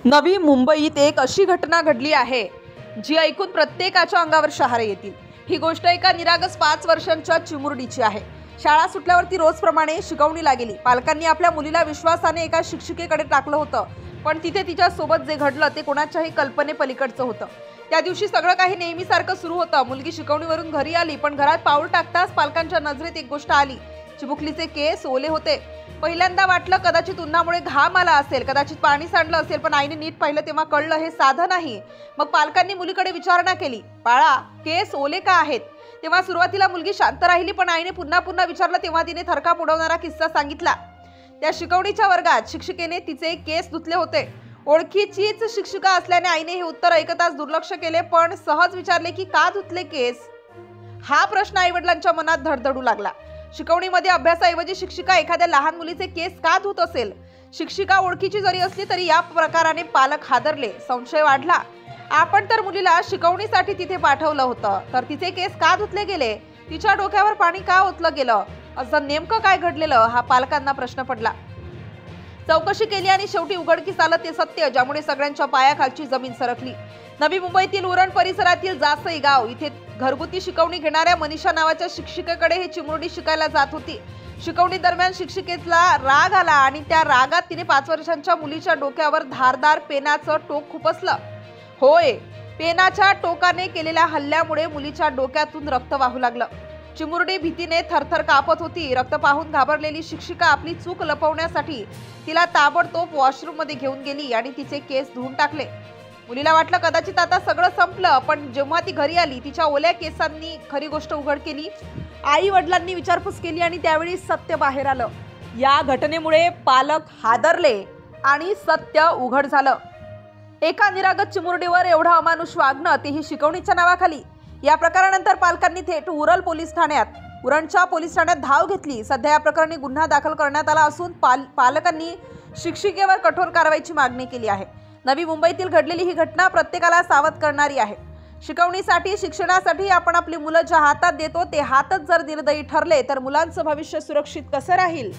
नवी मुंबईत एक अशी घटना घडली आहे जी ऐकून प्रत्येकाच्या अंगावर शहारे येतील। ही गोष्ट एका निरागस 5 वर्षांच्या चिमुरडीची आहे। शाळा सुटल्यावर ती रोजप्रमाणे शिकवणीला गेली। पालकांनी आपल्या मुलीला विश्वासाने एका शिक्षिकेकडे टाकलं होतं, पण तिथे तिच्या सोबत जे घडलं ते कोणाच्याही कल्पनेपलीकडचं होतं। त्या दिवशी सगळं काही नेहमीसारखं सुरू होतं। मुलगी शिकवणीवरून घरी आली, पण घरात पाऊल टाकताच पालकांच्या नजरेत एक गोष्ट आली। चिमुकलीचे केस ओले होते। पहिल्यांदा वाटलं कदाचित उन्हामुळे घाम आला असेल, कदाचित पाणी सांडलं असेल, पण आईने नीट पाहिलं तेव्हा कळलं हे साधं नाही। मग पालकांनी मुलीकडे विचारणा केली, बाळा केस ओले का आहेत? तेव्हा सुरुवातीला मुलगी शांत राहिली, पण आईने पुन्हा पुन्हा विचारलं तेव्हा तिने थरकाप उडवणारा किस्सा सांगितला। त्या शिकवणीच्या वर्गात शिक्षिकेने तिचे केस धुतले होते। ओळखीचीच शिक्षिका असल्याने आईने हे उत्तर ऐकताच दुर्लक्ष केले, पण सहज विचारले की का धुतले केस? हा प्रश्न आईवडिलांच्या मनात धडधडू लागला। शिकवणीमध्ये अभ्यासाऐवजी शिक्षिका एखाद्या लहान मुलीचे केस का धुत असेल? शिक्षिका ओळखीची जरी असली तरी या प्रकाराने पालक हादरले। संशय वाढला। आपण तर मुलीला शिकवणीसाठी तिथे पाठवलं होतं, तर तिचे केस का धुतले गेले? तिच्या डोक्यावर पाणी का ओतलं गेलं? असं नेमकं काय घडलेलं हा पालकांना प्रश्न पडला। चौकशी केली आणि शेवटी उघडकीस आलं ते सत्य, ज्यामुळे सगळ्यांच्या पायाखालची जमीन सरकली। नवी मुंबईतील उरण परिसरातील जासई गाव इथे घरगुती शिकवणी घेणाऱ्या मनीषा नावाच्या शिक्षिकेकडे ही चिमुरडी शिकायला जात होती। शिकवणी दरम्यान शिक्षिकेला राग आला आणि त्या रागात तिने 5 वर्षांच्या मुलीच्या डोक्यावर धारदार पेनाचं टोक खुपसलं। होय, पेनाच्या टोकाने केलेल्या हल्ल्यामुळे मुलीच्या डोक्यातून रक्त वाहू लागलं। चिमुरडी भीतीने थरथर कापत होती। रक्त पाहून घाबरलेली शिक्षिका आपली चूक लपवण्यासाठी तिला ताबडतोब वॉशरूम मध्ये घेऊन गेली आणि तिचे केस धुवून टाकले। मुलीला वाटलं कदाचित आता सगळं संपलं, पण जेव्हा ती घरी आली तिच्या ओल्या केसांनी खरी गोष्ट उघड केली। आई वडिलांनी विचारपूस केली आणि त्यावेळी सत्य बाहेर आलं। या घटनेमुळे पालक हादरले आणि सत्य उघड झालं। एका निरागस चिमुरडीवर एवढं अमानुष वागणं, तेही शिकवणीच्या नावाखाली। या प्रकारानंतर पालकांनी थेट उरणच्या पोलीस ठाण्यात धाव घेतली। सध्या या प्रकरणी गुन्हा दाखल करण्यात आला असून पालकांनी शिक्षिकेवर कठोर कारवाईची मागणी केली आहे। नवी मुंबईतील घडलेली ही घटना प्रत्येकाला सावध करणारी आहे। शिकवणीसाठी, शिक्षणासाठी आपण आपली मुलं ज्या हातात देतो ते हातच जर निर्दयी ठरले तर मुलांचं भविष्य सुरक्षित कसं राहील